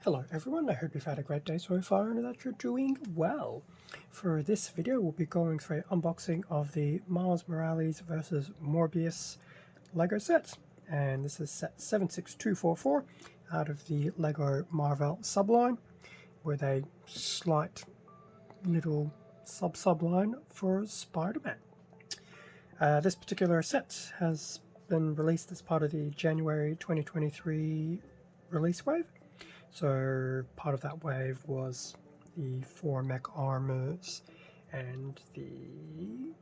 Hello everyone, I hope you've had a great day so far and that you're doing well. For this video we'll be going through an unboxing of the Miles Morales vs Morbius LEGO set, and this is set 76244 out of the LEGO Marvel subline with a slight little subline for Spider-Man. This particular set has been released as part of the January 2023 release wave. So part of that wave was the 4 mech armors and the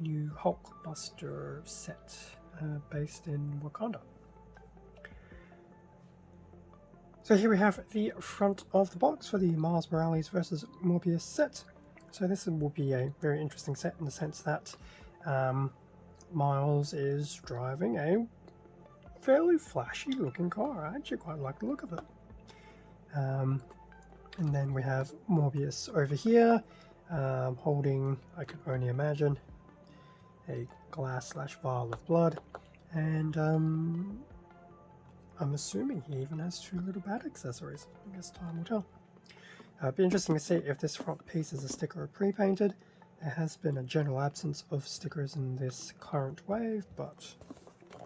new Hulkbuster set based in Wakanda. So here we have the front of the box for the Miles Morales vs Morbius set. So this will be a very interesting set in the sense that Miles is driving a fairly flashy looking car. I actually quite like the look of it. And then we have Morbius over here holding, I can only imagine, a glass/vial of blood, and I'm assuming he even has 2 little bat accessories. I guess time will tell. It'd be interesting to see if this front piece is a sticker or pre-painted. There has been a general absence of stickers in this current wave, but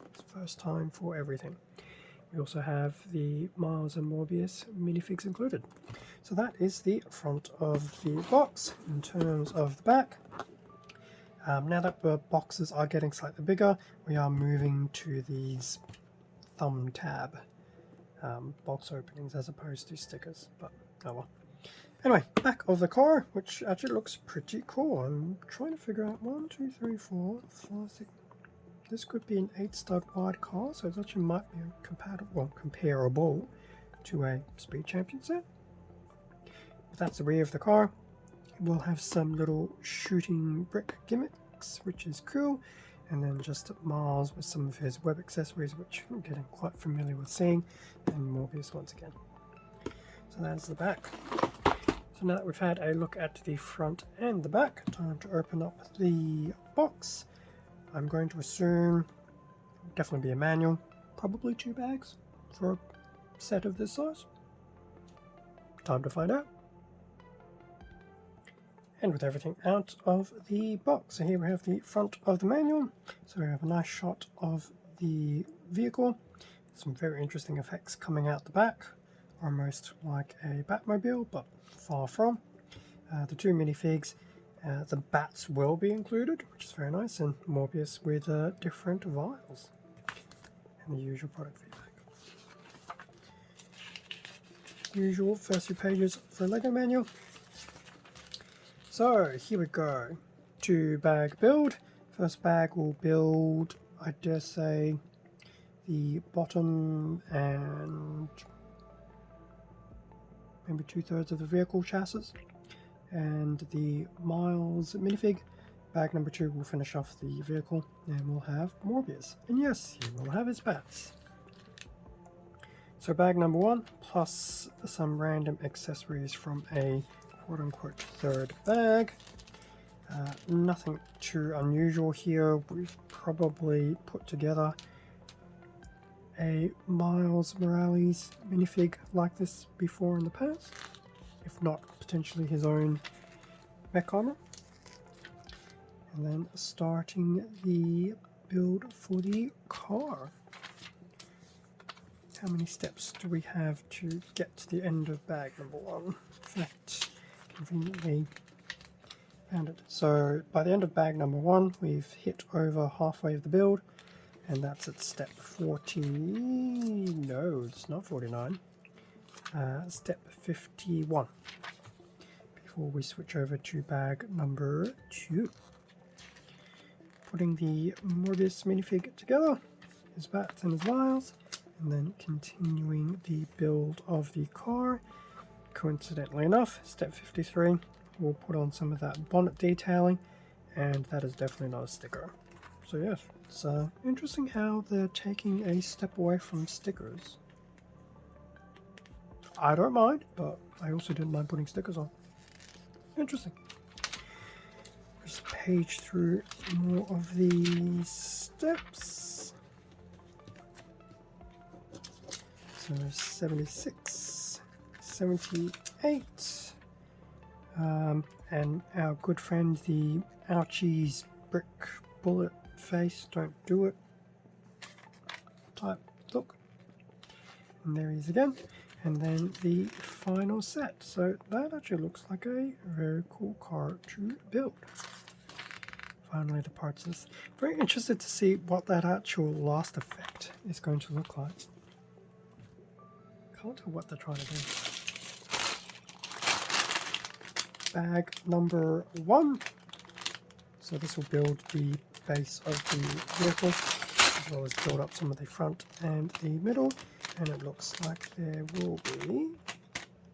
it's the first time for everything. We also have the Miles and Morbius minifigs included. So that is the front of the box. In terms of the back, now that the boxes are getting slightly bigger, we are moving to these thumb tab box openings as opposed to stickers, but oh well. Anyway, back of the car, which actually looks pretty cool. I'm trying to figure out 1, 2, 3, 4, 5, 6. This could be an 8-stud wide car, so it actually might be comparable to a Speed Champion set. But that's the rear of the car. We'll have some little shooting brick gimmicks, which is cool, and then just Miles with some of his web accessories, which I'm getting quite familiar with seeing, and Morbius once again. So that's the back. So now that we've had a look at the front and the back, time to open up the box. I'm going to assume definitely be a manual, probably 2 bags for a set of this size. Time to find out. And with everything out of the box, so here we have the front of the manual. So we have a nice shot of the vehicle, some very interesting effects coming out the back, almost like a Batmobile, but far from. The 2 minifigs. The bats will be included, which is very nice, and Morbius with different vials. And the usual product feedback. Usual first 2 pages for a LEGO manual. So here we go. 2 bag build. First bag will build, I dare say, the bottom and maybe 2/3 of the vehicle chassis. And the Miles minifig, bag number 2 will finish off the vehicle, and we'll have Morbius. And yes, he will have his bats. So bag number 1, plus some random accessories from a quote-unquote 3rd bag. Nothing too unusual here. We've probably put together a Miles Morales minifig like this before in the past, if not potentially his own mech armor. And then starting the build for the car. How many steps do we have to get to the end of bag number 1? In fact, conveniently found it. So by the end of bag number 1, we've hit over halfway of the build, and that's at step 40. No, it's not 49. Step 51. Before we switch over to bag number 2. Putting the Morbius minifig together, his bats and his vials, and then continuing the build of the car. Coincidentally enough, step 53, we'll put on some of that bonnet detailing, and that is definitely not a sticker. So yes, it's interesting how they're taking a step away from stickers. I don't mind, but I also didn't mind putting stickers on. Interesting. Just page through more of these steps. So 76, 78. And our good friend, the ouchies brick bullet face, don't do it type look. And there he is again. And then the final set. So that actually looks like a very cool car to build. Finally, the parts list. Very interested to see what that actual last effect is going to look like. Can't tell what they're trying to do. Bag number 1. So this will build the base of the vehicle, as well as build up some of the front and the middle. And it looks like there will be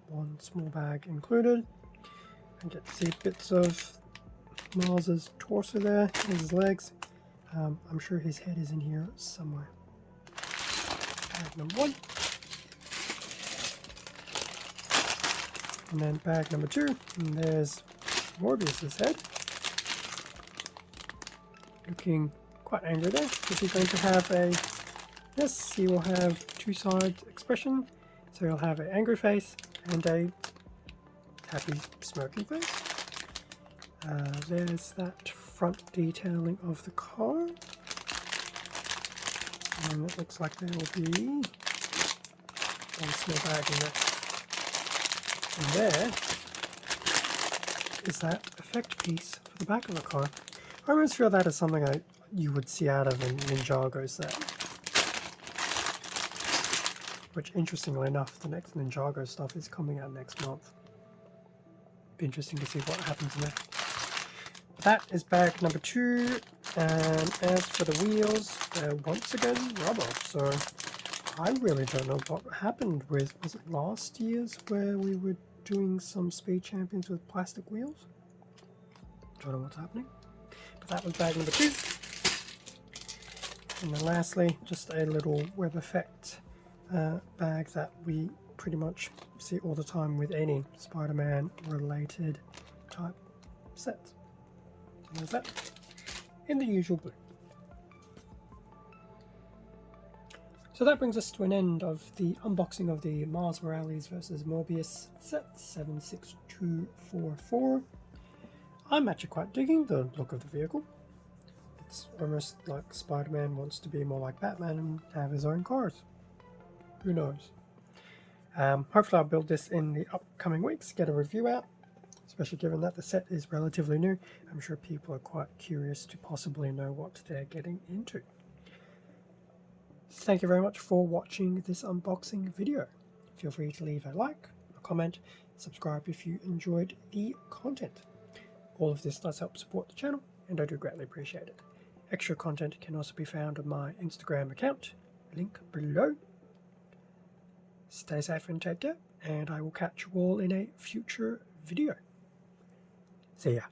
one small bag included. And get to see bits of Mars's torso there, and his legs. I'm sure his head is in here somewhere. Bag number 1. And then bag number 2, and there's Morbius's head. Looking quite angry there. Is he going to have a... Yes, he will have two-sided expression. So he'll have an angry face and a happy smirking face. There's that front detailing of the car. And it looks like there will be one small bag in there. And there is that effect piece for the back of the car. I almost feel that is something you would see out of a Ninjago set. Which, interestingly enough, the next Ninjago stuff is coming out next month. Be interesting to see what happens in there. That is bag number 2. And as for the wheels, they're once again rubber. So I really don't know what happened with, was it last year's where we were doing some speed champions with plastic wheels? Don't know what's happening. But that was bag number 2. And then lastly, just a little web effect bag that we pretty much see all the time with any Spider-Man related type sets. And there's that in the usual blue. So that brings us to an end of the unboxing of the Miles Morales vs. Morbius set 76244. I'm actually quite digging the look of the vehicle. It's almost like Spider-Man wants to be more like Batman and have his own cars. Who knows? Hopefully I'll build this in the upcoming weeks, get a review out, especially given that the set is relatively new. I'm sure people are quite curious to possibly know what they're getting into. Thank you very much for watching this unboxing video. Feel free to leave a like, a comment, subscribe if you enjoyed the content. All of this does help support the channel, and I do greatly appreciate it. Extra content can also be found on my Instagram account, link below. Stay safe and take care, and I will catch you all in a future video. See ya.